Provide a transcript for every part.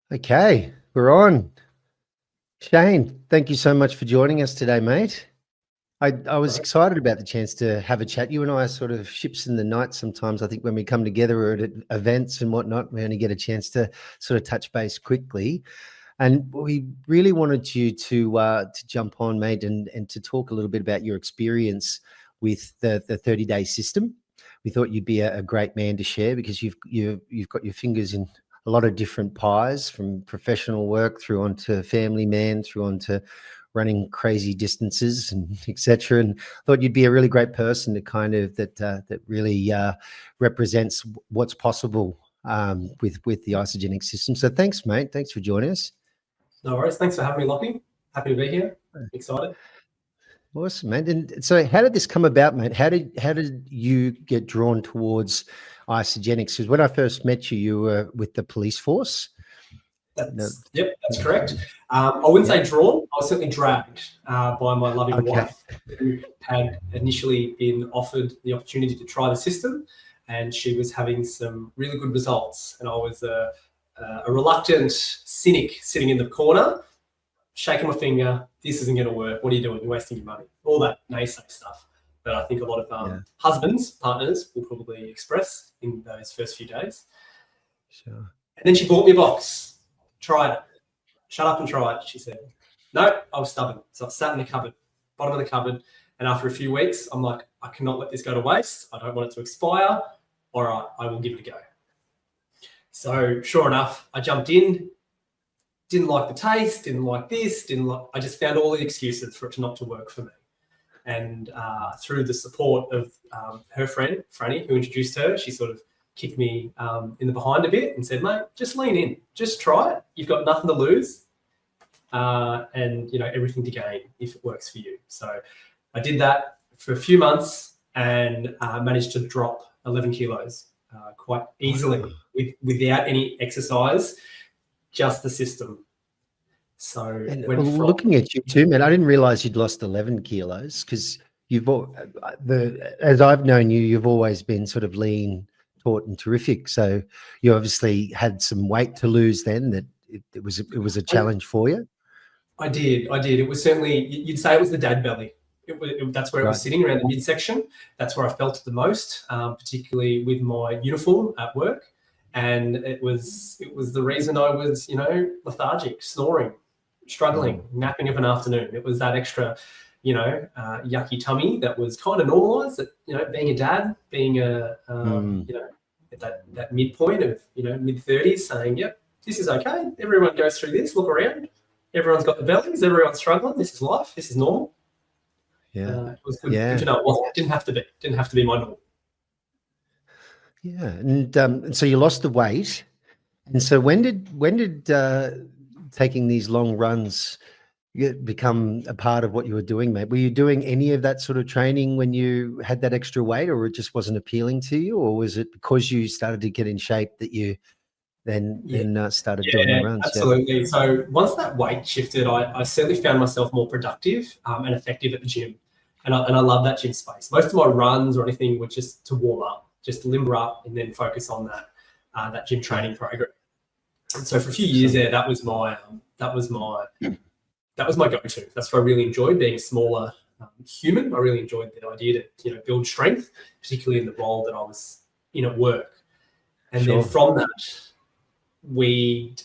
Okay, we're on. Shane, thank you so much for joining us today, mate. I was Right. excited about the chance to have a chat. You and I are sort of ships in the night sometimes. I think when we come together or at events and whatnot, we only get a chance to sort of touch base quickly. And we really wanted you to jump on, mate, and to talk a little bit about your experience with the 30-day system. We thought you'd be a great man to share because you've got your fingers in a lot of different pies, from professional work through onto family man, through onto running crazy distances and etc. And thought you'd be a really great person to kind of that really represents what's possible with the Isagenix system. So thanks, mate. Thanks for joining us. No worries. Thanks for having me, Lockie. Happy to be here. Excited. Awesome, man. And so how did this come about, mate? How did you get drawn towards Isagenix? Because when I first met you, you were with the police force. Yep, that's correct. I wouldn't say Yeah. drawn. I was certainly dragged by my loving Okay. wife, who had initially been offered the opportunity to try the system, and she was having some really good results. And I was a reluctant cynic sitting in the corner, shaking my finger. This isn't going to work. What are you doing? You're wasting your money. All that naysay stuff that I think a lot of husbands, partners will probably express in those first few days. Sure. And then she bought me a box. Try it. Shut up and try it, she said. No, I was stubborn. So I sat in the cupboard, bottom of the cupboard. And after a few weeks, I'm like, I cannot let this go to waste. I don't want it to expire. All right, I will give it a go. So sure enough, I jumped in, didn't like the taste, didn't like this, I just found all the excuses for it not to work for me. And through the support of her friend, Franny, who introduced her, she sort of kicked me in the behind a bit and said, mate, just lean in, just try it. You've got nothing to lose and everything to gain if it works for you. So I did that for a few months and managed to drop 11 kilos quite easily without any exercise, just the system. So looking at you too, man, I didn't realize you'd lost 11 kilos because as I've known you, you've always been sort of lean, taut, and terrific. So you obviously had some weight to lose then. That it was a challenge for you. I did. It was certainly, you'd say it was the dad belly. That's where it was sitting, around the midsection. That's where I felt it the most, particularly with my uniform at work. And it was the reason I was, lethargic, snoring, struggling, napping of an afternoon. It was that extra, yucky tummy that was kind of normalized. That being a dad, being at that midpoint of mid-30s, saying, yep, this is okay. Everyone goes through this. Look around. Everyone's got the bellies. Everyone's struggling. This is life. This is normal. Yeah, it was good to know. It didn't have to be my normal. Yeah, and so you lost the weight, and so when did taking these long runs become a part of what you were doing, mate? Were you doing any of that sort of training when you had that extra weight, or it just wasn't appealing to you, or was it because you started to get in shape that you then started doing the runs? Absolutely. So once that weight shifted, I certainly found myself more productive and effective at the gym, and I love that gym space. Most of my runs or anything were just to warm up, just to limber up, and then focus on that gym training program. And so for a few years there, that was my go-to. That's what I really enjoyed, being a smaller human. I really enjoyed the idea to build strength, particularly in the role that I was in at work. And then from that, we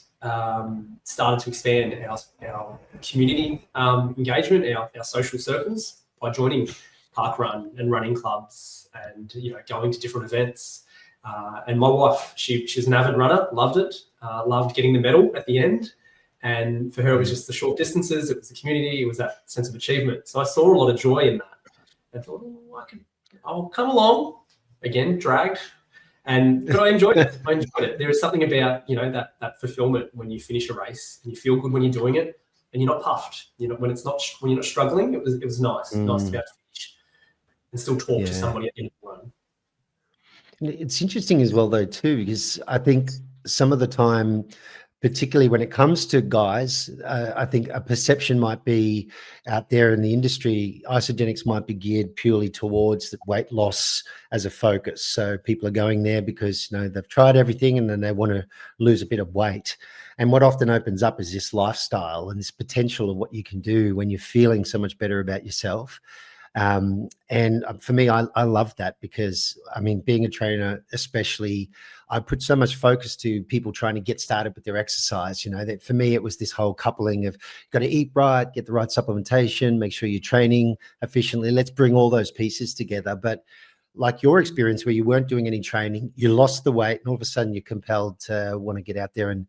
started to expand our community engagement, our social circles, by joining park run and running clubs, and going to different events. And my wife, she's an avid runner, loved it, loved getting the medal at the end. And for her, it was just the short distances, it was the community, it was that sense of achievement. So I saw a lot of joy in that. I thought, I'll come along. Again, dragged. But I enjoyed it. There is something about, that fulfillment when you finish a race and you feel good when you're doing it and you're not puffed. When you're not struggling, it was nice. Nice to be able to finish and still talk to somebody at the end of the run. It's interesting as well, though, too, because I think some of the time, particularly when it comes to guys, I think a perception might be out there in the industry, Isagenix might be geared purely towards the weight loss as a focus. So people are going there because they've tried everything and then they want to lose a bit of weight. And what often opens up is this lifestyle and this potential of what you can do when you're feeling so much better about yourself. And for me, I love that, because I mean, being a trainer, especially, I put so much focus to people trying to get started with their exercise. That for me, it was this whole coupling of got to eat right, get the right supplementation, make sure you're training efficiently. Let's bring all those pieces together. But like your experience where you weren't doing any training, you lost the weight, and all of a sudden you're compelled to want to get out there and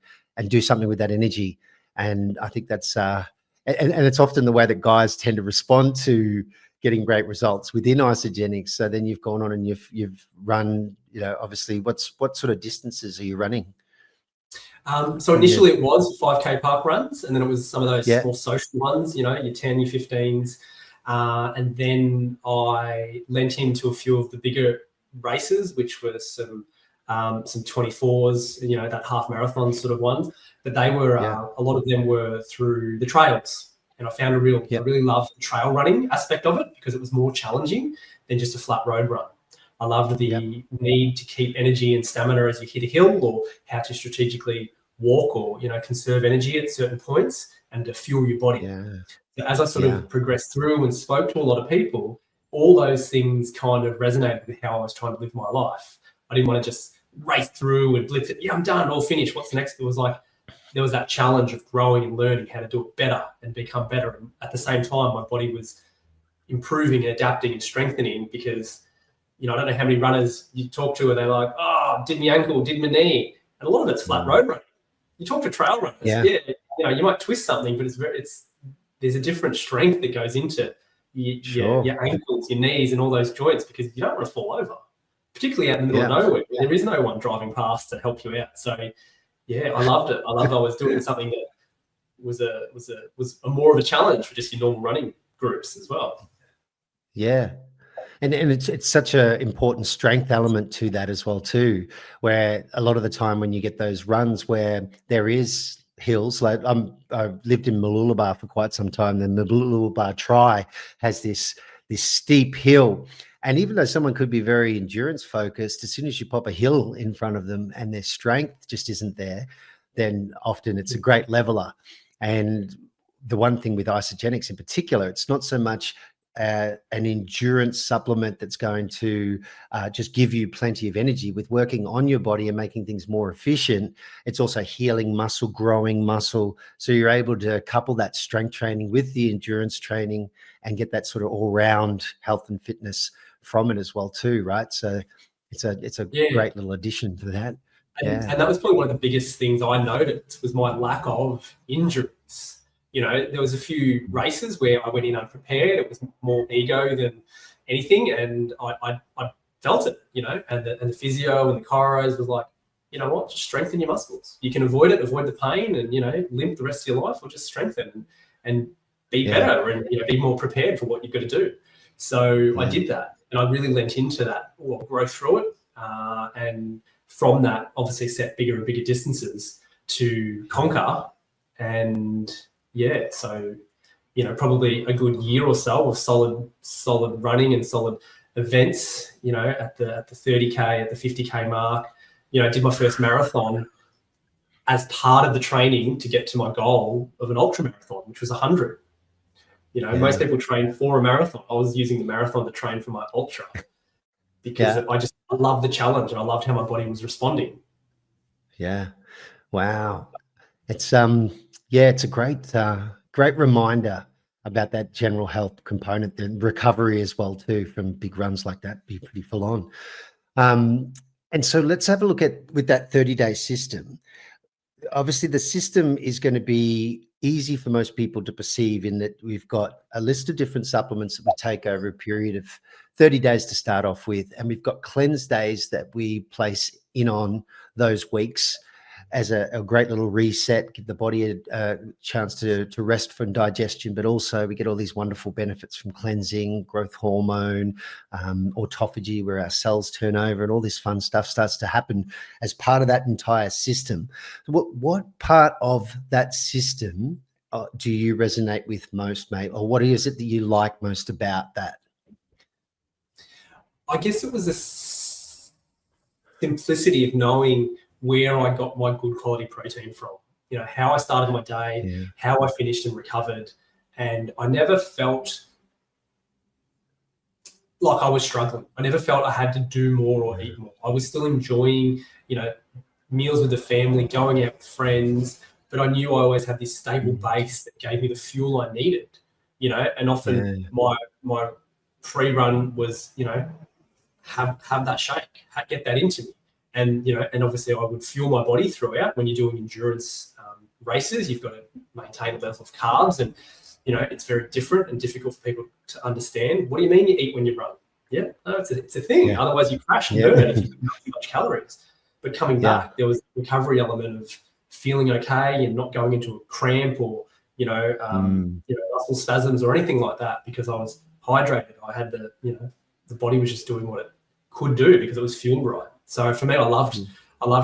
do something with that energy. And I think that's and it's often the way that guys tend to respond to getting great results within Isagenix. So then you've gone on and you've run, obviously what sort of distances are you running? So initially it was 5K park runs, and then it was some of those more social ones, your 10, your 15s. And then I lent into a few of the bigger races, which were some 24s, that half marathon sort of ones. But they were, a lot of them were through the trails. And I found I really loved the trail running aspect of it, because it was more challenging than just a flat road run. I loved the need to keep energy and stamina as you hit a hill, or how to strategically walk or, conserve energy at certain points and to fuel your body. So as I sort of progressed through and spoke to a lot of people, all those things kind of resonated with how I was trying to live my life. I didn't want to just race through and blitz it. Yeah, I'm done, all finished. What's the next? It was like, there was that challenge of growing and learning how to do it better and become better. And at the same time, my body was improving and adapting and strengthening, because, I don't know how many runners you talk to and they're like, oh, did my ankle, did my knee. And a lot of it's flat road running. You talk to trail runners, you might twist something, but there's a different strength that goes into your ankles, your knees, and all those joints, because you don't want to fall over, particularly out in the middle of nowhere where there is no one driving past to help you out. So I loved it. I was doing something that was a more of a challenge for just your normal running groups as well. Yeah. And it's such an important strength element to that as well too, where a lot of the time when you get those runs where there is hills, like I've lived in Mooloolaba for quite some time, and the Mooloolaba Tri has this steep hill. And even though someone could be very endurance focused, as soon as you pop a hill in front of them and their strength just isn't there, then often it's a great leveler. And the one thing with Isagenix in particular, it's not so much an endurance supplement that's going to just give you plenty of energy. With working on your body and making things more efficient, it's also healing muscle, growing muscle. So you're able to couple that strength training with the endurance training and get that sort of all-round health and fitness from it as well too, right? So it's a great little addition to that. And that was probably one of the biggest things I noticed, was my lack of injuries. There was a few races where I went in unprepared. It was more ego than anything, and I felt it, and the physio and the chiros was like, you know what, just strengthen your muscles. You can avoid the pain, and limp the rest of your life, or just strengthen and be better, and be more prepared for what you've got to do. So I did that, and I really lent into that, growth through it, and from that, obviously set bigger and bigger distances to conquer. And so probably a good year or so of solid running and solid events, at the 30K, at the 50K mark. I did my first marathon as part of the training to get to my goal of an ultra marathon, which was 100. Most people train for a marathon. I was using the marathon to train for my ultra, because I loved the challenge, and I loved how my body was responding. Yeah. Wow. It's it's a great reminder about that general health component, and recovery as well too, from big runs like that. Be pretty full on. And so let's have a look at with that 30-day system. Obviously, the system is going to be easy for most people to perceive, in that we've got a list of different supplements that we take over a period of 30 days to start off with. And we've got cleanse days that we place in on those weeks as a great little reset, give the body a chance to rest from digestion, but also we get all these wonderful benefits from cleansing, growth hormone, autophagy, where our cells turn over, and all this fun stuff starts to happen as part of that entire system. What part of that system do you resonate with most, mate? Or what is it that you like most about that? I guess it was a simplicity of knowing where I got my good quality protein from. you know, how I started my day, how I finished and recovered. And I never felt like I was struggling. I never felt I had to do more or eat more. I was still enjoying, you know, meals with the family, going out with friends, but I knew I always had this stable base that gave me the fuel I needed, you know, and often my pre-run was, you know, have that shake, get that into me. And, you know, and obviously I would fuel my body throughout. When you're doing endurance races, you've got to maintain a level of carbs, and, you know, it's very different and difficult for people to understand. What do you mean you eat when you run? Yeah, no, it's a thing. Yeah. Otherwise you crash and burn if you eat too much calories. But coming back, there was a recovery element of feeling okay and not going into a cramp or, you know, muscle spasms or anything like that, because I was hydrated. I had the body was just doing what it could do because it was fueled right. So for me, I loved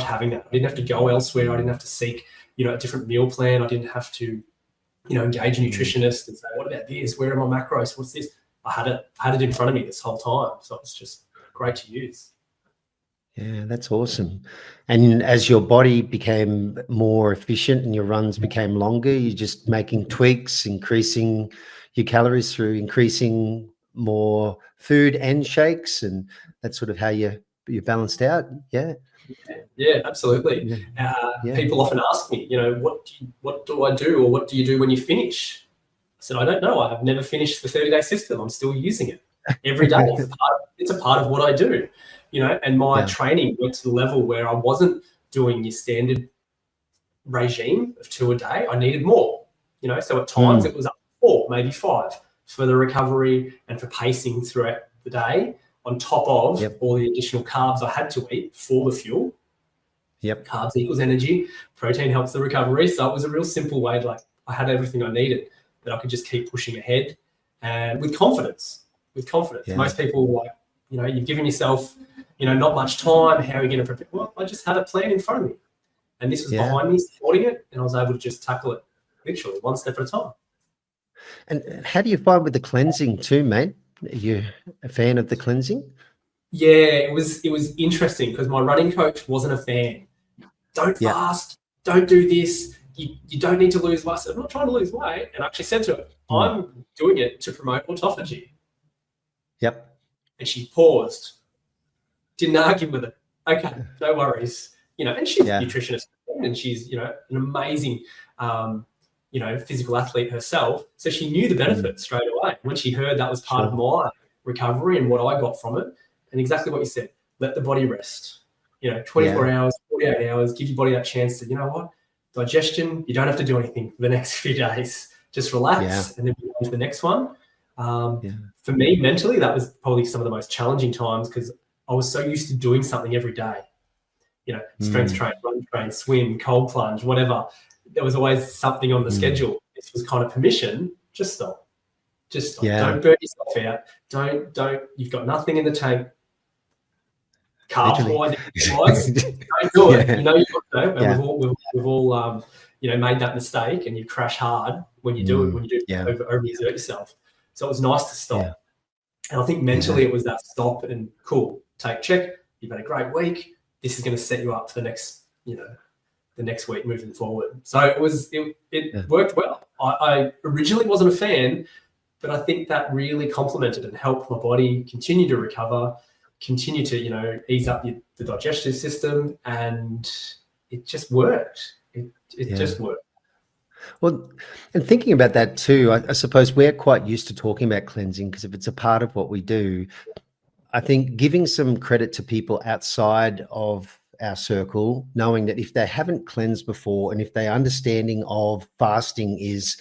having that. I didn't have to go elsewhere. I didn't have to seek, you know, a different meal plan. I didn't have to, you know, engage a nutritionist and say, what about this? Where are my macros? What's this? I had it in front of me this whole time. So it's just great to use. Yeah, that's awesome. And as your body became more efficient and your runs became longer, you're just making tweaks, increasing your calories through increasing more food and shakes, and that's sort of how you balanced out. Yeah, absolutely. People often ask me, you know, what do I do, or what do you do when you finish? I said, I don't know. I've never finished the 30-day system. I'm still using it every day. It's a part of what I do, you know, and my training went to the level where I wasn't doing your standard regime of 2 a day. I needed more, you know, so at times it was up to 4, maybe 5 for the recovery and for pacing throughout the day, on top of all the additional carbs I had to eat for the fuel. Carbs equals energy. Protein helps the recovery. So it was a real simple way. Like, I had everything I needed, that I could just keep pushing ahead, and with confidence. Most people, like, you know, you've given yourself, you know, not much time. How are you going to prepare? Well, I just had a plan in front of me, and this was behind me supporting it, and I was able to just tackle it literally one step at a time. And how do you find with the cleansing too, mate? Are you a fan of the cleansing? Yeah, it was interesting because my running coach wasn't a fan. Don't fast. Don't do this. You don't need to lose weight. I said, I'm not trying to lose weight. And I actually said to her, I'm doing it to promote autophagy. And she paused, didn't argue with it. Okay, no worries. You know, and she's a nutritionist, and she's, you know, an amazing, you know, physical athlete herself. So she knew the benefits straight away when she heard that was part of my recovery and what I got from it. And exactly what you said, let the body rest. You know, 24 hours, 48 hours, give your body that chance to, you know what, digestion, you don't have to do anything for the next few days. Just relax and then move on to the next one. For me, mentally, that was probably some of the most challenging times, because I was so used to doing something every day. You know, strength train, run train, swim, cold plunge, whatever. There was always something on the schedule. This was kind of permission. Just stop. Just stop. Don't burn yourself out. Don't. You've got nothing in the tank. Carb-wise, don't do it. You know, you've got to. And we've all you know, made that mistake, and you crash hard when you do it. When you do overexert yourself. So it was nice to stop. And I think mentally it was that stop and cool. Take check. You've had a great week. This is going to set you up for the next, you know, the next week moving forward. So it worked well. I originally wasn't a fan, but I think that really complemented and helped my body continue to recover, continue to, you know, ease up the digestive system, and it just worked. It just worked. Well, and thinking about that too, I suppose we're quite used to talking about cleansing, because if it's a part of what we do, I think giving some credit to people outside of our circle, knowing that if they haven't cleansed before, and if their understanding of fasting is,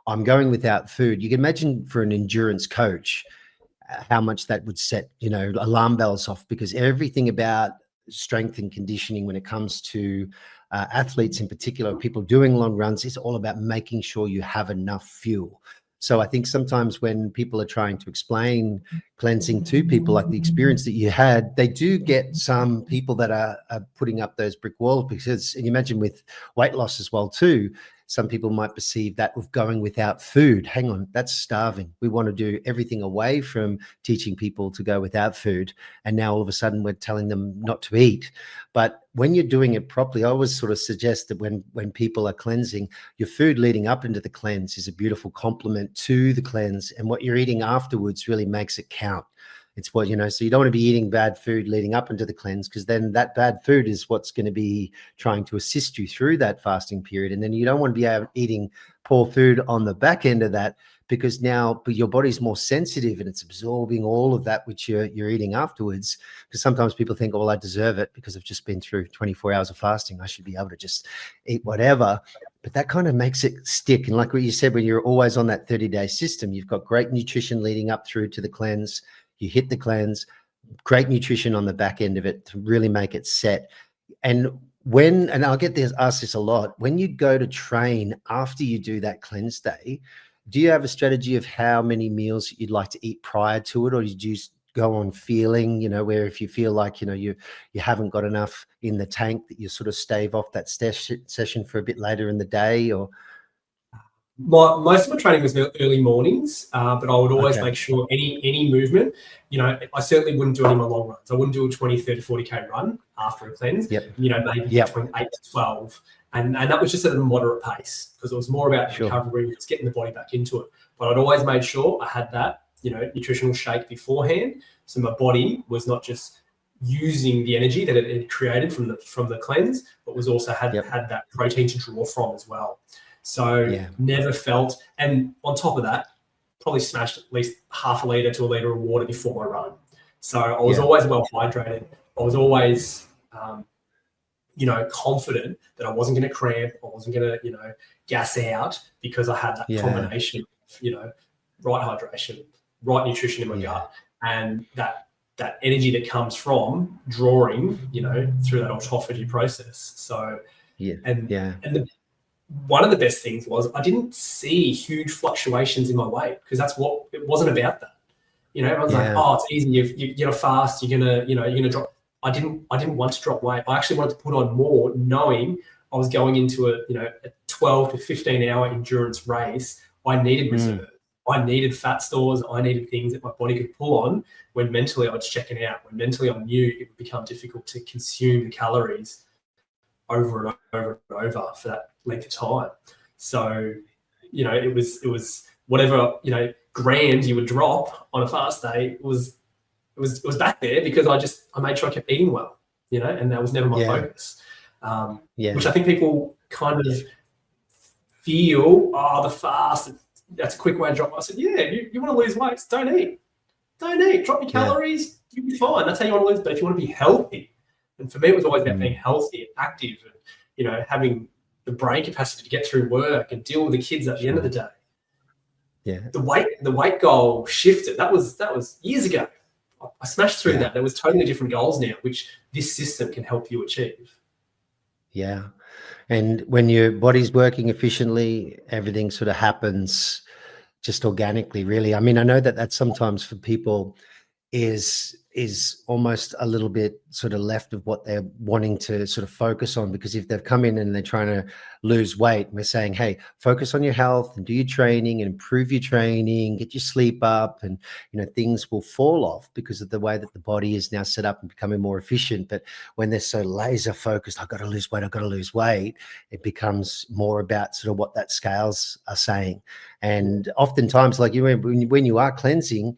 I'm going without food, you can imagine for an endurance coach how much that would set, you know, alarm bells off, because everything about strength and conditioning when it comes to athletes in particular, people doing long runs, is all about making sure you have enough fuel. So I think sometimes when people are trying to explain cleansing to people, like the experience that you had, they do get some people that are putting up those brick walls, because, and you imagine with weight loss as well too, some people might perceive that with going without food. Hang on, that's starving. We want to do everything away from teaching people to go without food. And now all of a sudden we're telling them not to eat. But when you're doing it properly, I always sort of suggest that when people are cleansing, your food leading up into the cleanse is a beautiful complement to the cleanse. And what you're eating afterwards really makes it count. It's what, so you don't want to be eating bad food leading up into the cleanse, because then that bad food is what's going to be trying to assist you through that fasting period. And then you don't want to be eating poor food on the back end of that, because now your body's more sensitive and it's absorbing all of that which you're eating afterwards. Because sometimes people think, oh, well, I deserve it because I've just been through 24 hours of fasting. I should be able to just eat whatever. But that kind of makes it stick. And like what you said, when you're always on that 30-day system, you've got great nutrition leading up through to the cleanse. You hit the cleanse, great nutrition on the back end of it to really make it set. And I'll ask this a lot, when you go to train after you do that cleanse day, do you have a strategy of how many meals you'd like to eat prior to it? Or do you just go on feeling, where if you feel like, you haven't got enough in the tank, that you sort of stave off that session for a bit later in the day? Or most of my training was early mornings, but I would always make sure any movement, I certainly wouldn't do any of my long runs. I wouldn't do a 20, 30, 40K run after a cleanse, maybe between 8 to 12. And that was just at a moderate pace, because it was more about recovery, just getting the body back into it. But I'd always made sure I had that, nutritional shake beforehand. So my body was not just using the energy that it had created from the cleanse, but was also had that protein to draw from as well. So never felt, and on top of that, probably smashed at least half a litre to a litre of water before my run. So I was always well hydrated. I was always, confident that I wasn't going to cramp. I wasn't going to, gas out, because I had that combination of, right hydration, right nutrition in my gut, and that energy that comes from drawing, through that autophagy process. So, one of the best things was I didn't see huge fluctuations in my weight, because it wasn't about that. Everyone's like, oh, it's easy. You're gonna fast. You're gonna drop. I didn't want to drop weight. I actually wanted to put on more, knowing I was going into a 12 to 15 hour endurance race. I needed reserve. I needed fat stores. I needed things that my body could pull on when mentally I was checking out. When mentally I knew it would become difficult to consume the calories over and over and over for that length of time. So, it was whatever, grams you would drop on a fast day, it was back there, because I made sure I kept eating well, and that was never my focus. Which I think people kind of feel, the fast, that's a quick way to drop. I said, you want to lose weight, don't eat, drop your calories, you'll be fine. That's how you want to lose. But if you want to be healthy, and for me, it was always about being healthy and active, and having the brain capacity to get through work and deal with the kids at the end of the day. Yeah, the weight goal shifted. That was years ago. I smashed through that. There was totally different goals now, which this system can help you achieve. Yeah, and when your body's working efficiently, everything sort of happens just organically, really. I mean, I know that sometimes for people is almost a little bit sort of left of what they're wanting to sort of focus on, because if they've come in and they're trying to lose weight, we're saying, hey, focus on your health and do your training and improve your training, get your sleep up, and things will fall off because of the way that the body is now set up and becoming more efficient. But when they're so laser focused, I've got to lose weight, it becomes more about sort of what that scales are saying. And oftentimes, like when you are cleansing,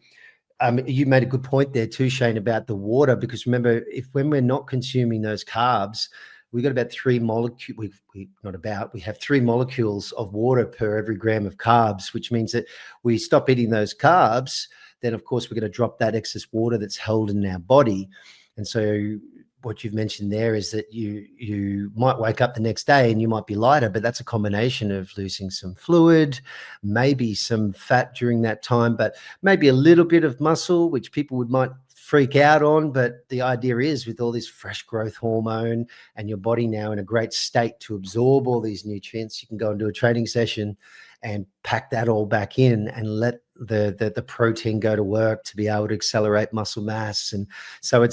you made a good point there too, Shane, about the water, because remember, when we're not consuming those carbs, we got about 3 molecules. We have 3 molecules of water per every gram of carbs, which means that we stop eating those carbs, then of course we're going to drop that excess water that's held in our body. And so what you've mentioned there is that you might wake up the next day and you might be lighter, but that's a combination of losing some fluid, maybe some fat during that time, but maybe a little bit of muscle, which people might freak out on. But the idea is, with all this fresh growth hormone and your body now in a great state to absorb all these nutrients, you can go and do a training session and pack that all back in and let the protein go to work to be able to accelerate muscle mass. And so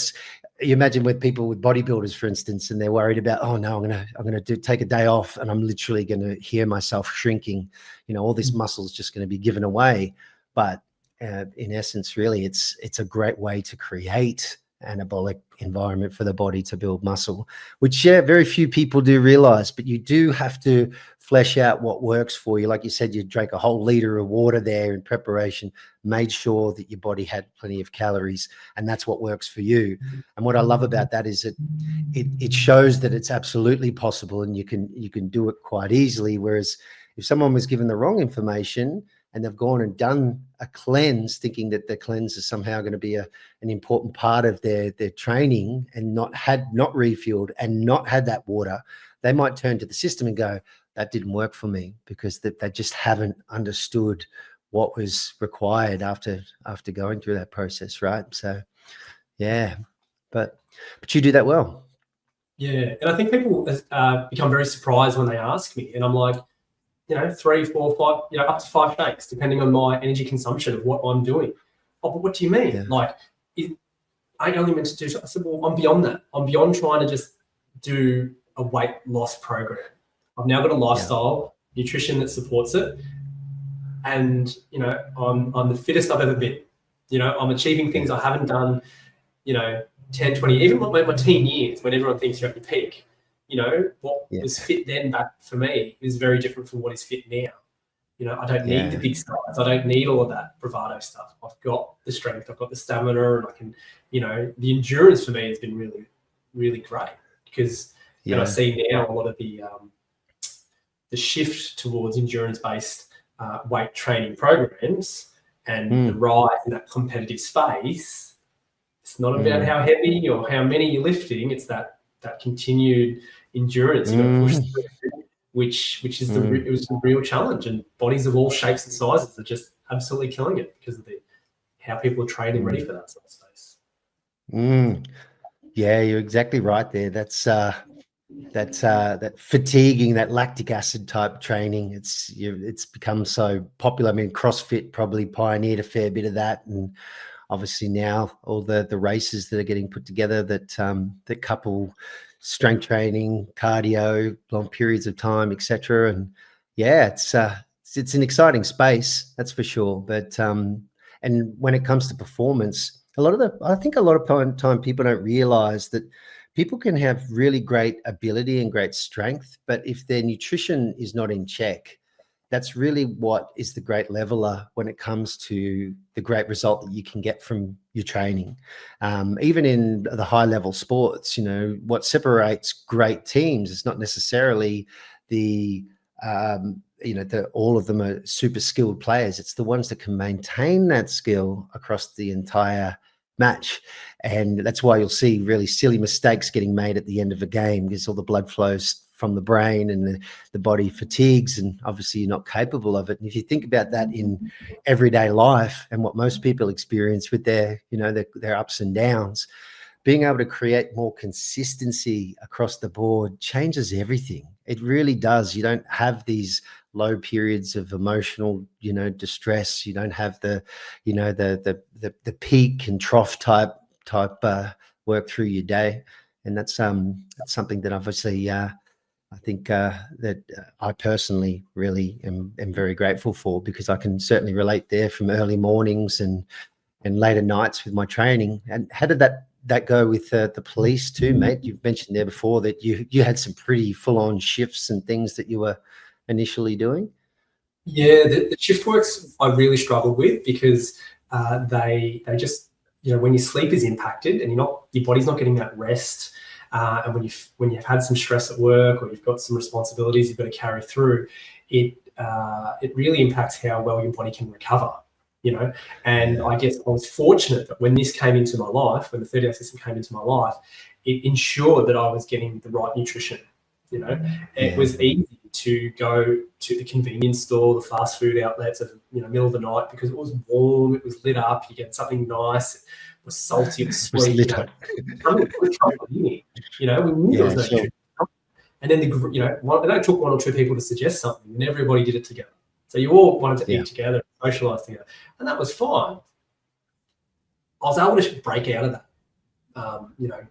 you imagine with people with bodybuilders, for instance, and they're worried about, oh no, I'm gonna take a day off and I'm literally going to hear myself shrinking. All this muscle is just going to be given away. But in essence, really, it's a great way to create anabolic environment for the body to build muscle, which very few people do realize. But you do have to flesh out what works for you. Like you said, you drank a whole liter of water there in preparation, made sure that your body had plenty of calories, and that's what works for you. And what I love about that is that it shows that it's absolutely possible, and you can do it quite easily. Whereas if someone was given the wrong information and they've gone and done a cleanse thinking that the cleanse is somehow going to be an important part of their training, and not refueled and not had that water, they might turn to the system and go, that didn't work for me, because they just haven't understood what was required after going through that process, right? So yeah, but you do that well. Yeah, and I think people become very surprised when they ask me, and I'm like, 3, 4, 5, up to 5 shakes, depending on my energy consumption of what I'm doing. Oh, but what do you mean? Yeah. Like, I only meant to do. I said, well, I'm beyond that. I'm beyond trying to just do a weight loss program. I've now got a lifestyle, nutrition that supports it, and I'm the fittest I've ever been. I'm achieving things I haven't done. 10, 20, even my teen years, when everyone thinks you're at your peak. What was fit then back for me is very different from what is fit now. I don't need the big stuff. I don't need all of that bravado stuff. I've got the strength, I've got the stamina, and I can, the endurance for me has been really, really great, because I see now a lot of the shift towards endurance-based weight training programs and the rise in that competitive space. It's not about how heavy or how many you're lifting. It's that continued endurance you got to push through, which is it was a real challenge, and bodies of all shapes and sizes are just absolutely killing it because of how people are training ready for that sort of space. Yeah, you're exactly right there. That's that fatiguing, that lactic acid type training. It's become so popular. I mean, CrossFit probably pioneered a fair bit of that, and obviously now all the races that are getting put together that couple strength training, cardio, long periods of time, etc. And yeah, it's an exciting space, that's for sure. But and when it comes to performance, I think a lot of time people don't realize that people can have really great ability and great strength, but if their nutrition is not in check, that's really what is the great leveler when it comes to the great result that you can get from your training. Even in the high level sports, what separates great teams is not necessarily all of them are super skilled players. It's the ones that can maintain that skill across the entire match. And that's why you'll see really silly mistakes getting made at the end of a game, because all the blood flows from the brain and the body fatigues, and obviously you're not capable of it. And if you think about that in everyday life and what most people experience with their ups and downs, being able to create more consistency across the board changes everything. It really does. You don't have these low periods of emotional, distress. You don't have the peak and trough type work through your day. And that's something that obviously I think that I personally really am very grateful for, because I can certainly relate there from early mornings and later nights with my training. And how did that go with the police too, mate? You've mentioned there before that you had some pretty full-on shifts and things that you were initially doing. Yeah, the shift works I really struggled with, because they just, when your sleep is impacted and your body's not getting that rest, and when you've had some stress at work, or you've got some responsibilities you've got to carry through, it really impacts how well your body can recover. And I guess I was fortunate that when this came into my life, when the 30-day system came into my life, it ensured that I was getting the right nutrition. It was easy to go to the convenience store, the fast food outlets at middle of the night, because it was warm, it was lit up, you get something nice, it was salty, it was sweet. We knew there was no nutrition. And then it only took 1 or 2 people to suggest something, and everybody did it together. So you all wanted to Yeah. eat together, socialize together, and that was fine. I was able to break out of that,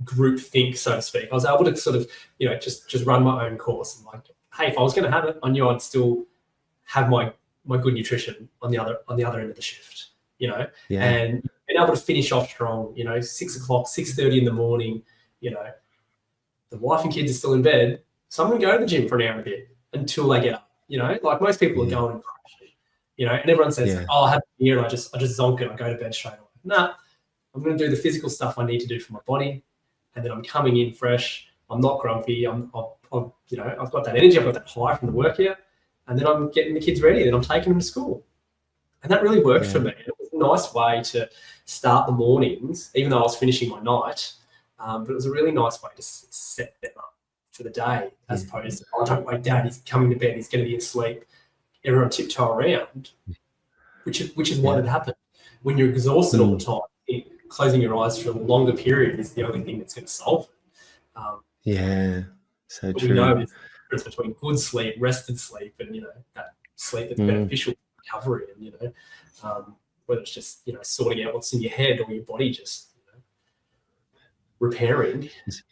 group think, so to speak. I was able to sort of, just run my own course. And like, hey, if I was going to have it, I knew I'd still have my good nutrition on the other end of the shift, Yeah. and being able to finish off strong, 6 o'clock, 6:30 in the morning, the wife and kids are still in bed. So I'm going to go to the gym for an hour and a bit until they get up, like most people are going and crashing, and everyone says, Yeah. oh, I have a beer and I just zonk it. I go to bed straight away. Nah, I'm going to do the physical stuff I need to do for my body. And then I'm coming in fresh. I'm not grumpy. I've got that energy. I've got that high from the workout. And then I'm getting the kids ready. Then I'm taking them to school. And that really worked for me. It was a nice way to start the mornings, even though I was finishing my night. But it was a really nice way to set them up for the day, as opposed to, oh, don't wake Dad. He's coming to bed. He's going to be asleep. Everyone tiptoe around, which is what had happened. When you're exhausted all the time, closing your eyes for a longer period is the only thing that's going to solve it. So but true. We know there's a difference between good sleep, rested sleep, and that sleep that's beneficial for recovery, and whether it's just sorting out what's in your head or your body just repairing. It's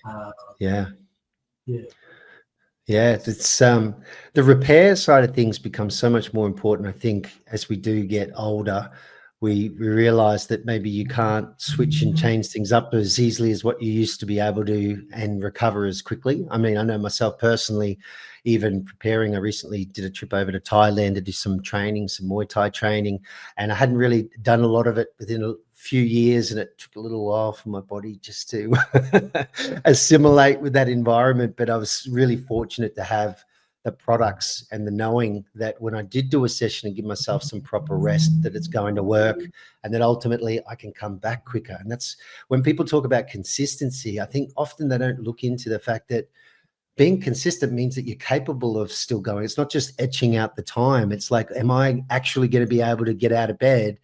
the repair side of things becomes so much more important. I think as we do get older, we realize that maybe you can't switch and change things up as easily as what you used to be able to and recover as quickly. I mean, I know myself personally, even preparing, I recently did a trip over to Thailand to do some training, some Muay Thai training, and I hadn't really done a lot of it within a few years, and it took a little while for my body just to assimilate with that environment. But I was really fortunate to have the products and the knowing that when I did do a session and give myself some proper rest, that it's going to work, and that ultimately I can come back quicker. And that's when people talk about consistency, I think often they don't look into the fact that being consistent means that you're capable of still going. It's not just etching out the time. It's like, am I actually going to be able to get out of bed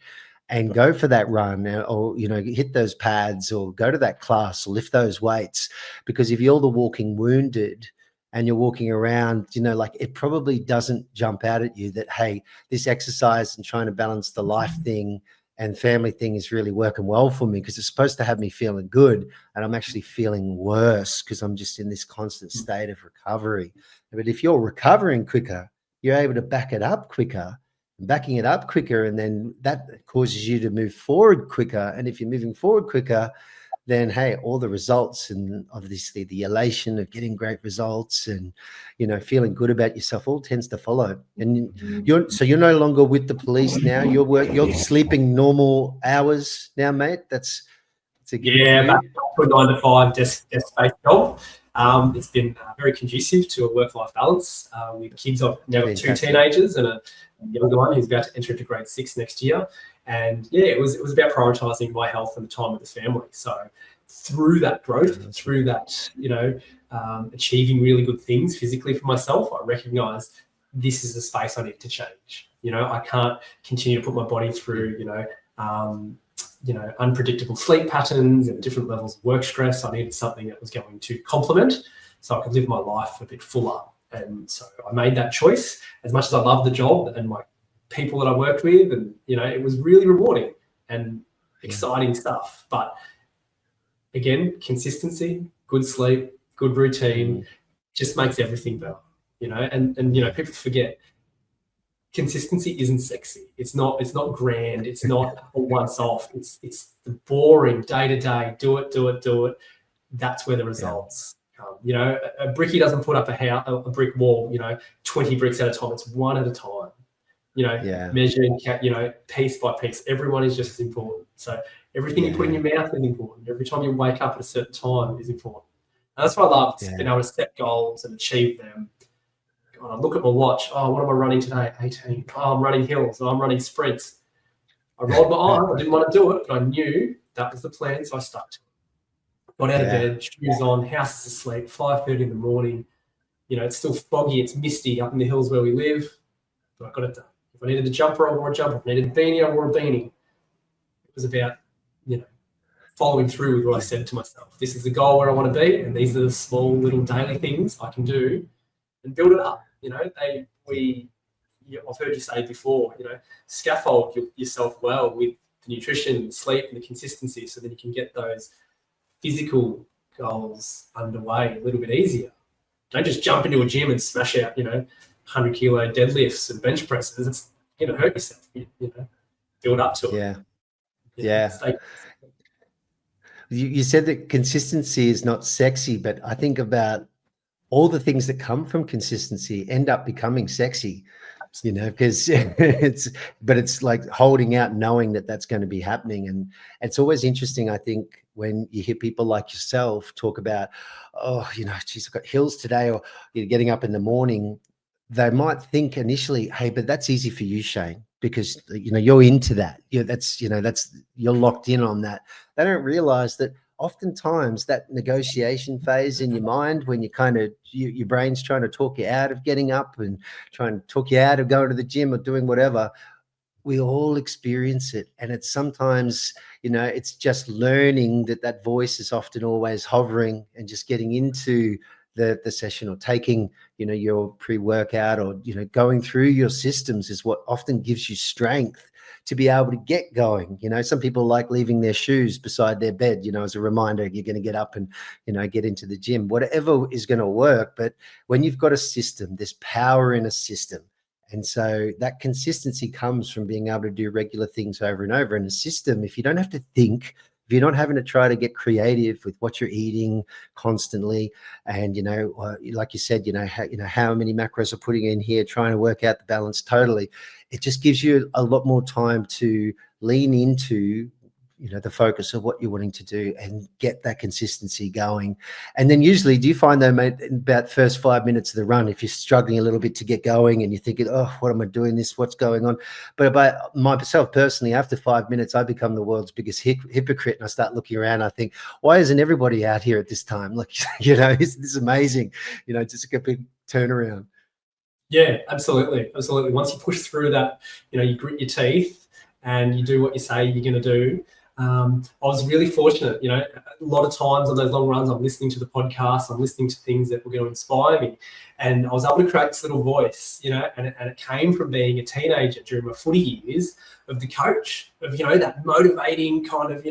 and go for that run, or hit those pads, or go to that class, or lift those weights? Because if you're the walking wounded and you're walking around, like, it probably doesn't jump out at you that, hey, this exercise and trying to balance the life thing and family thing is really working well for me, because it's supposed to have me feeling good, and I'm actually feeling worse because I'm just in this constant state of recovery. But if you're recovering quicker, you're able to back it up quicker, backing it up quicker, and then that causes you to move forward quicker. And if you're moving forward quicker, then, hey, all the results, and obviously the elation of getting great results and, feeling good about yourself, all tends to follow. And you're no longer with the police now. You're sleeping normal hours now, mate. That's a given. Back to a 9 to 5 desk-based job. It's been very conducive to a work-life balance. With kids, I've now got 2 teenagers and a younger one who's about to enter into grade 6 next year. And it was about prioritizing my health and the time with the family. So through that growth, through that, achieving really good things physically for myself, I recognized this is a space I need to change. I can't continue to put my body through, unpredictable sleep patterns and different levels of work stress. I needed something that was going to complement so I could live my life a bit fuller. And so I made that choice. As much as I loved the job and my people that I worked with, and it was really rewarding and exciting stuff. But again, consistency, good sleep, good routine just makes everything better. And people forget consistency isn't sexy. It's not grand. It's not a once off. It's the boring day to day. Do it. That's where the results come. A brickie doesn't put up a brick wall. 20 bricks at a time. It's one at a time. Measuring, piece by piece. Everyone is just as important. So everything you put in your mouth is important. Every time you wake up at a certain time is important. And that's what I love, being able to set goals and achieve them. God, I look at my watch. Oh, what am I running today? 18. Oh, I'm running hills. Oh, I'm running sprints. I rolled my eye. I didn't want to do it, but I knew that was the plan, so I stuck to it. Got out of bed, shoes on, house is asleep, 5:30 in the morning. It's still foggy. It's misty up in the hills where we live, but I got it done. If I needed a jumper, I wore a jumper. If I needed a beanie, I wore a beanie. It was about, following through with what I said to myself. This is the goal where I want to be, and these are the small little daily things I can do and build it up. We I've heard you say before, scaffold yourself well with the nutrition, sleep, and the consistency, so that you can get those physical goals underway a little bit easier. Don't just jump into a gym and smash out, 100-kilo deadlifts and bench presses. It's going to hurt yourself. Build up to it. Yeah. You said that consistency is not sexy, but I think about all the things that come from consistency end up becoming sexy, because it's like holding out, knowing that that's going to be happening. And it's always interesting, I think, when you hear people like yourself talk about, oh, geez, I've got hills today, or you're getting up in the morning. They might think initially, hey, but that's easy for you, Shane, because you're into that. That's you're locked in on that. They don't realize that oftentimes that negotiation phase in your mind, when you kind of your brain's trying to talk you out of getting up and trying to talk you out of going to the gym or doing whatever, we all experience it. And it's sometimes, it's just learning that voice is often always hovering, and just getting into the session, or taking, your pre-workout, or, going through your systems is what often gives you strength to be able to get going. Some people like leaving their shoes beside their bed, as a reminder, you're going to get up and, get into the gym, whatever is going to work. But when you've got a system, there's power in a system. And so that consistency comes from being able to do regular things over and over in a system. If you don't have to think, if you're not having to try to get creative with what you're eating constantly, and like you said, how many macros are putting in here, trying to work out the balance totally, it just gives you a lot more time to lean into the focus of what you're wanting to do and get that consistency going. And then usually, do you find though, mate, in about first 5 minutes of the run, if you're struggling a little bit to get going and you're thinking, oh, what am I doing this? What's going on? But about myself personally, after 5 minutes, I become the world's biggest hypocrite, and I start looking around. I think, why isn't everybody out here at this time? Like, this is amazing, just a big turnaround. Yeah, absolutely. Absolutely. Once you push through that, you grit your teeth and you do what you say you're going to do. I was really fortunate, a lot of times on those long runs, I'm listening to the podcast, I'm listening to things that were going to inspire me. And I was able to create this little voice, and it came from being a teenager during my footy years, of the coach, of, that motivating kind of,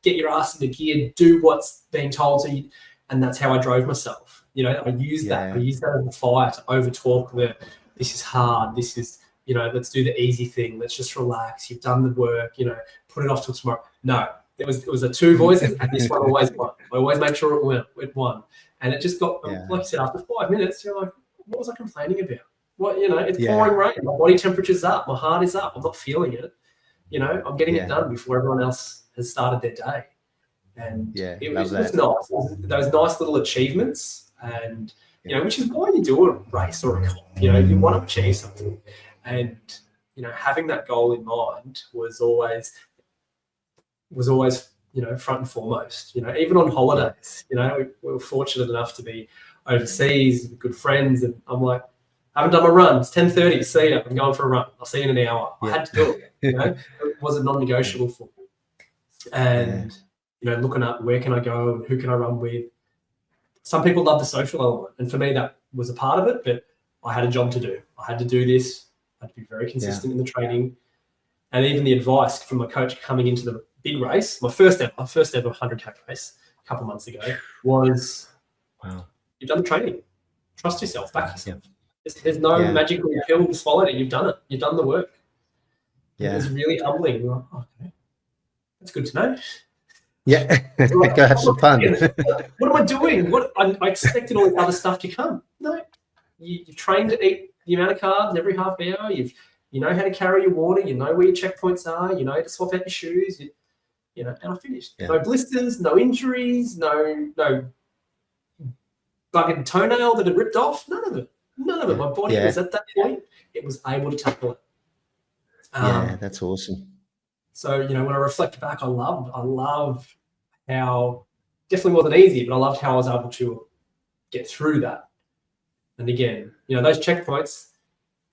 get your ass into gear, do what's being told to you. And that's how I drove myself. I used that as a fire to over talk this is hard, this is, let's do the easy thing. Let's just relax. You've done the work, put it off till tomorrow. No, it was a two voices, and this one always won. I always make sure it won. And it just got, like you said, after 5 minutes, you're like, what was I complaining about? What, it's pouring rain. My body temperature's up. My heart is up. I'm not feeling it. I'm getting it done before everyone else has started their day. And it was just nice. Those nice little achievements, and, which is why you do a race or a comp. You want to achieve something. And, having that goal in mind was always, front and foremost. Even on holidays, we were fortunate enough to be overseas with good friends, and I'm like, I haven't done my run. It's 10:30. See ya. I'm going for a run. I'll see you in an hour. I had to do it. It was a non-negotiable for me. And looking at where can I go and who can I run with. Some people love the social element, and for me that was a part of it. But I had a job to do. I had to do this. I had to be very consistent in the training, and even the advice from my coach coming into the big race, my first ever 100K race a couple of months ago, was, you've done the training. Trust yourself. Back yourself. There's no magical pill to swallow it. You've done it. You've done the work. Yeah. It was really humbling. Like, okay, that's good to know. Yeah, go have some fun. What am I doing? I expected all this other stuff to come. No, you've trained to eat the amount of carbs every half hour. You know how to carry your water. You know where your checkpoints are. You know to swap out your shoes. And I finished. Yeah. No blisters, no injuries, no buggered toenail that had ripped off. None of it. My body was at that point. It was able to tackle it. That's awesome. So, when I reflect back, I loved how, definitely wasn't easy, but I loved how I was able to get through that. And again, those checkpoints,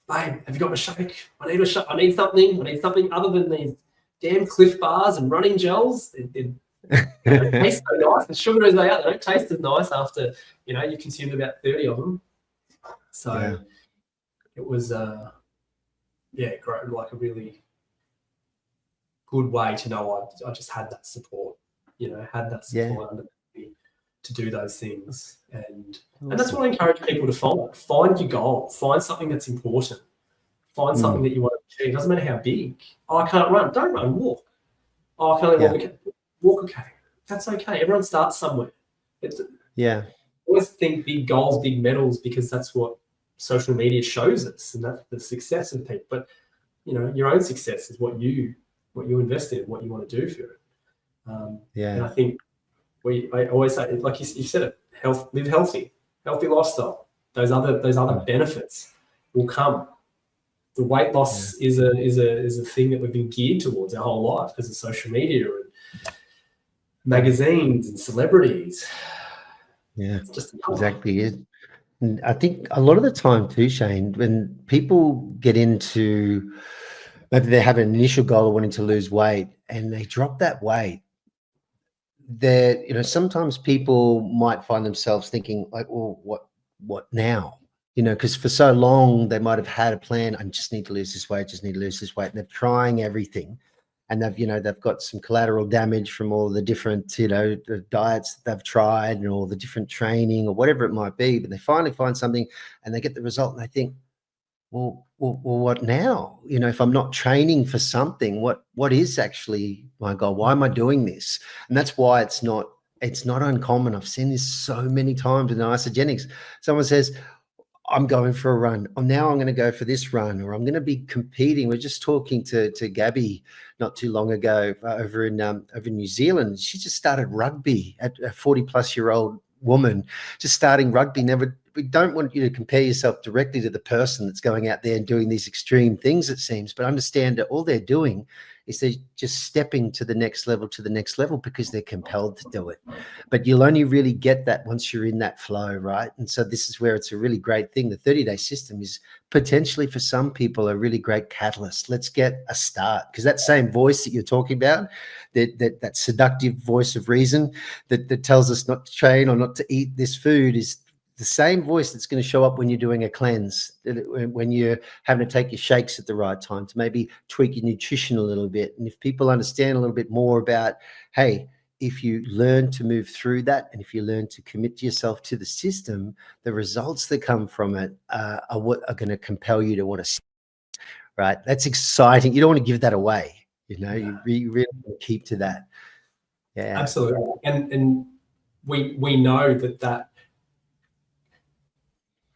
babe, have you got my shake? I need something other than these damn Cliff bars and running gels. They don't taste so nice. As sugar as they are, they don't taste as nice after, you consumed about 30 of them. So it was grow, like a really good way to know I just had that support, had that support under me to do those things. And that's what I encourage people to find. Find your goal. Find something that's important. Find something that you want to achieve. It doesn't matter how big. Oh, I can't run. Don't run. Walk. Oh, I can only walk. Walk, okay. That's okay. Everyone starts somewhere. I always think big goals, big medals, because that's what social media shows us, and that's the success of people. But your own success is what you invest in, what you want to do for it. And I think I always say, like you said it, live healthy lifestyle. Those other benefits will come. The weight loss is a thing that we've been geared towards our whole life because of social media and magazines and celebrities. Yeah, it's just exactly it. And I think a lot of the time too, Shane, when people get into, maybe they have an initial goal of wanting to lose weight and they drop that weight, sometimes people might find themselves thinking like, well, what now? Because for so long they might have had a plan. I just need to lose this weight, and they're trying everything, and they've got some collateral damage from all the different the diets that they've tried and all the different training or whatever it might be. But they finally find something and they get the result, and they think, well, what now? If I'm not training for something, what is actually my goal? Why am I doing this? And that's why it's not uncommon. I've seen this so many times in Isagenix. Someone says, I'm going for a run. Oh, now I'm going to go for this run, or I'm going to be competing. We're just talking to Gabby not too long ago over in New Zealand. She just started rugby at a 40-plus-year-old woman, just starting rugby. We don't want you to compare yourself directly to the person that's going out there and doing these extreme things, it seems, but understand that all they're doing is they're just stepping to the next level because they're compelled to do it. But you'll only really get that once you're in that flow, right? And so this is where it's a really great thing. The 30-day system is potentially for some people a really great catalyst. Let's get a start, because that same voice that you're talking about, that seductive voice of reason that tells us not to train or not to eat this food, is the same voice that's going to show up when you're doing a cleanse, when you're having to take your shakes at the right time, to maybe tweak your nutrition a little bit. And if people understand a little bit more about, hey, if you learn to move through that, and if you learn to commit yourself to the system, the results that come from it are what are going to compel you to want to, right? That's exciting. You don't want to give that away. You really want to keep to that. Yeah, absolutely. And we know that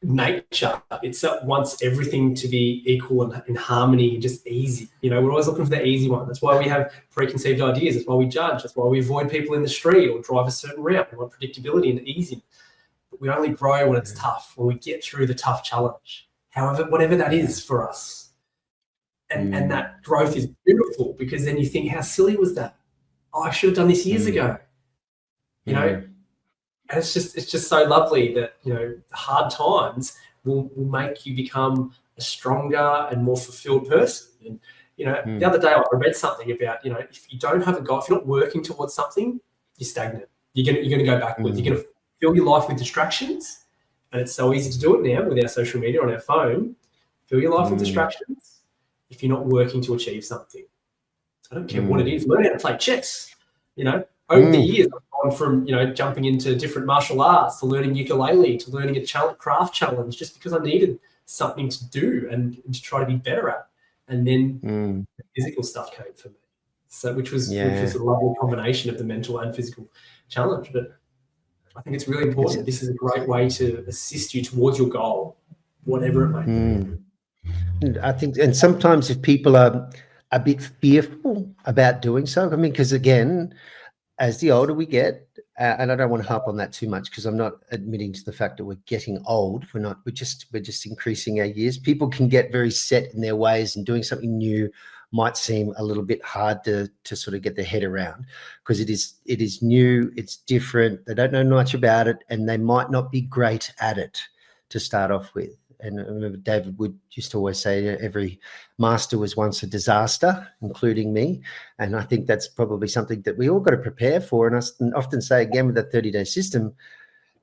nature, it's that wants everything to be equal and in harmony and just easy. We're always looking for the easy one. That's why we have preconceived ideas. That's why we judge. That's why we avoid people in the street or drive a certain route. We want predictability and easy. But we only grow when it's tough, when we get through the tough challenge, whatever that is for us. And that growth is beautiful, because then you think, how silly was that? Oh, I should have done this years ago. And it's just so lovely that hard times will make you become a stronger and more fulfilled person. And the other day I read something about if you don't have a goal, if you're not working towards something, you're stagnant. You're gonna go backwards. You're gonna fill your life with distractions, and it's so easy to do it now with our social media on our phone. Fill your life with distractions if you're not working to achieve something. I don't care what it is. Learn how to play chess. Over the years, I've gone from jumping into different martial arts to learning ukulele to learning a craft challenge, just because I needed something to do and to try to be better at. And then the physical stuff came for me, so which was a lovely combination of the mental and physical challenge. But I think it's really important. This is a great way to assist you towards your goal, whatever it may be. I think, and sometimes if people are a bit fearful about doing so, I mean, because again, as the older we get, and I don't want to harp on that too much, because I'm not admitting to the fact that we're getting old. We're just increasing our years. People can get very set in their ways, and doing something new might seem a little bit hard to sort of get their head around, because it is new, it's different. They don't know much about it, and they might not be great at it to start off with. And I remember David Wood used to always say every master was once a disaster, including me. And I think that's probably something that we all got to prepare for. And I often say again with that 30-day system,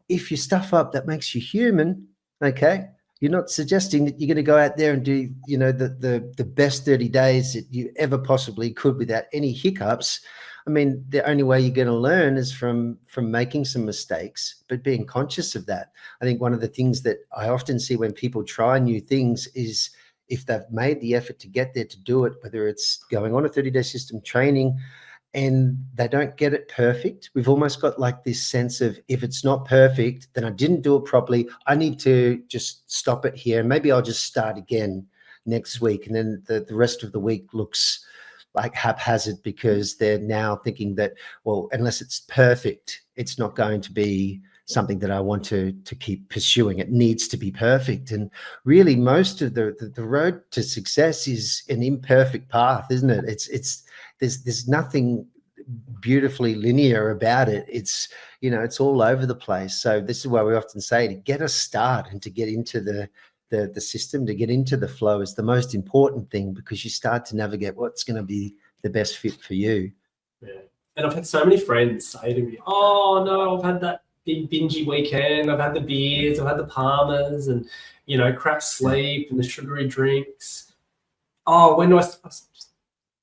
if you stuff up, that makes you human, okay? you're not suggesting that you're going to go out there and do, you know, the best 30 days that you ever possibly could without any hiccups. I mean, the only way you're going to learn is from making some mistakes, but being conscious of that. I think one of the things that I often see when people try new things is if they've made the effort to get there to do it, whether it's going on a 30-day system training and they don't get it perfect, we've almost got like this sense of, if it's not perfect, then I didn't do it properly. I need to just stop it here. And maybe I'll just start again next week. And then the rest of the week looks like haphazard because they're now thinking that, well, unless it's perfect, it's not going to be something that I want to keep pursuing. It needs to be perfect. And really most of the road to success is an imperfect path, isn't it? It's there's nothing beautifully linear about it. It's, you know, it's all over the place. So this is why we often say to get a start and to get into the system, to get into the flow is the most important thing, because you start to navigate what's going to be the best fit for you. Yeah. And I've had so many friends say to me, oh no, I've had that big bingy weekend, I've had the beers, I've had the Palmers, and, you know, crap sleep and the sugary drinks. Oh, when do I just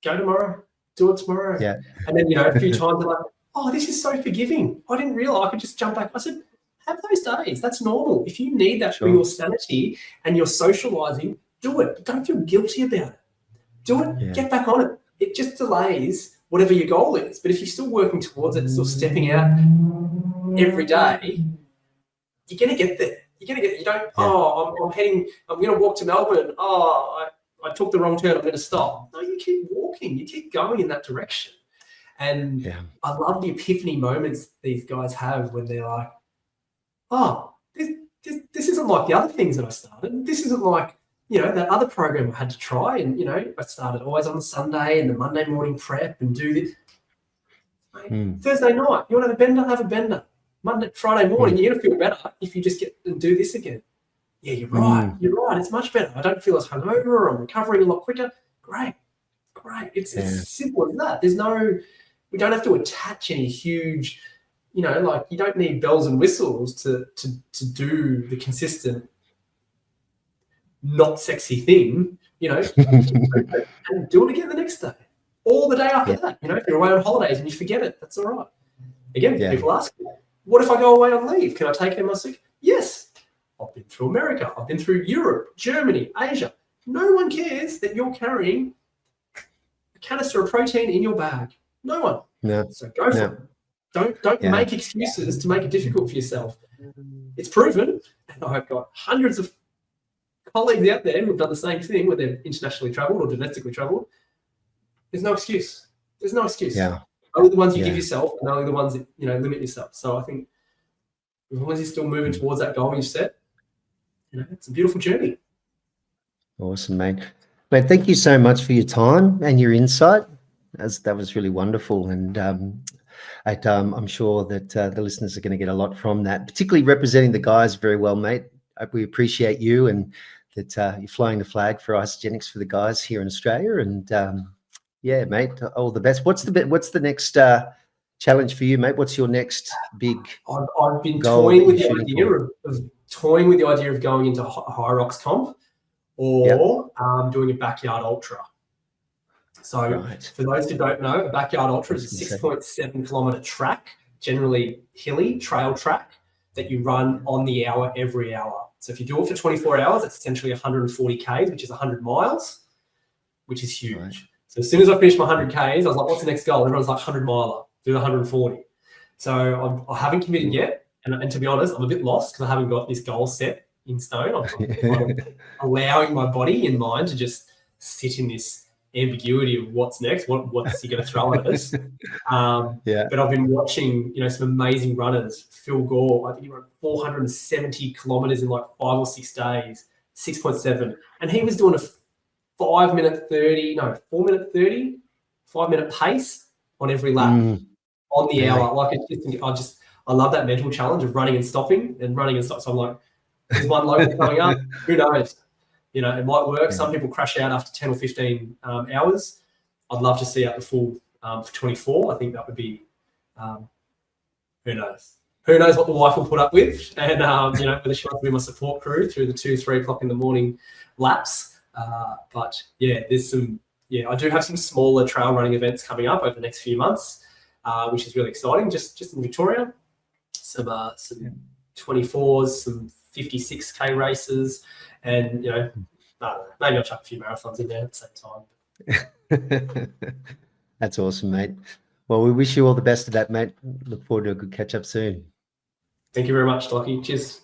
go tomorrow? Do it tomorrow. Yeah. And then, you know, a few times they're like, oh, this is so forgiving. I didn't realize I could just jump back. I said, have those days. That's normal. If you need that for your sanity and you're socializing, do it. But don't feel guilty about it. Do it. Yeah. Get back on it. It just delays whatever your goal is. But if you're still working towards it, still stepping out every day, you're going to get there. You're going to get, you don't, I'm going to walk to Melbourne. Oh, I took the wrong turn, I'm going to stop. No, you keep walking. You keep going in that direction. And I love the epiphany moments these guys have when they're like, oh, this isn't like the other things that I started. This isn't like, you know, that other program I had to try. And, you know, I started always on the Sunday and the Monday morning prep and do this. Thursday night, you want to have a bender? Have a bender. Friday morning, you're going to feel better if you just get and do this again. Yeah, you're right. You're right. It's much better. I don't feel as hungover. I'm recovering a lot quicker. Great. It's as simple as that. We don't have to attach any huge, you know, like you don't need bells and whistles to do the consistent, not sexy thing, you know, and do it again the next day or the day after that. You know, if you're away on holidays and you forget it, that's all right. Again, people ask me, what if I go away on leave? Can I take them on sick? Yes. I've been through America. I've been through Europe, Germany, Asia. No one cares that you're carrying a canister of protein in your bag. No one. No. So go for it. Don't make excuses to make it difficult for yourself. It's proven, and I've got hundreds of colleagues out there who've done the same thing, whether they're internationally traveled or domestically traveled. There's no excuse. There's no excuse. Yeah. Only the ones you give yourself, and only the ones that, you know, limit yourself. So I think as long as you're still moving towards that goal you've set, you know, it's a beautiful journey. Awesome, mate. Mate, thank you so much for your time and your insight. That was really wonderful. And I'm sure that the listeners are going to get a lot from that, particularly representing the guys very well, mate. We appreciate you and that you're flying the flag for Isagenix for the guys here in Australia. And yeah, mate, all the best. What's the next challenge for you, mate? What's your next big I've been toying with the idea of going into High Rocks comp or doing a backyard ultra. So for those who don't know, a backyard ultra is a 6.7 kilometer track, generally hilly trail track that you run on the hour every hour. So if you do it for 24 hours, it's essentially 140 Ks, which is 100 miles, which is huge. Right. So as soon as I finished my 100 Ks, I was like, what's the next goal? Everyone's like 100 miler, do the 140. So I haven't committed yet. And to be honest, I'm a bit lost because I haven't got this goal set in stone. I'm allowing my body and mind to just sit in this ambiguity of what's next, what's he going to throw at us. But I've been watching, you know, some amazing runners. Phil Gore, I think he ran 470 kilometers in like 5 or 6 days, 6.7, and he was doing a 4-minute 5-minute pace on every lap on the hour. Like I love that mental challenge of running and stopping and running and stop. So I'm like, there's one local coming up. Who knows? You know, it might work. Some people crash out after 10 or 15 hours. I'd love to see out the full for 24. I think that would be, who knows? who knows what the wife will put up with, and you know, whether she wants to be my support crew through the 2-3 o'clock in the morning laps. But yeah, there's some. Yeah, I do have some smaller trail running events coming up over the next few months, which is really exciting. Just in Victoria, some 24s, some 56K races, and you know, I don't know, maybe I'll chuck a few marathons in there at the same time. That's awesome, mate. Well, we wish you all the best of that, mate. Look forward to a good catch up soon. Thank you very much, Lockie. Cheers.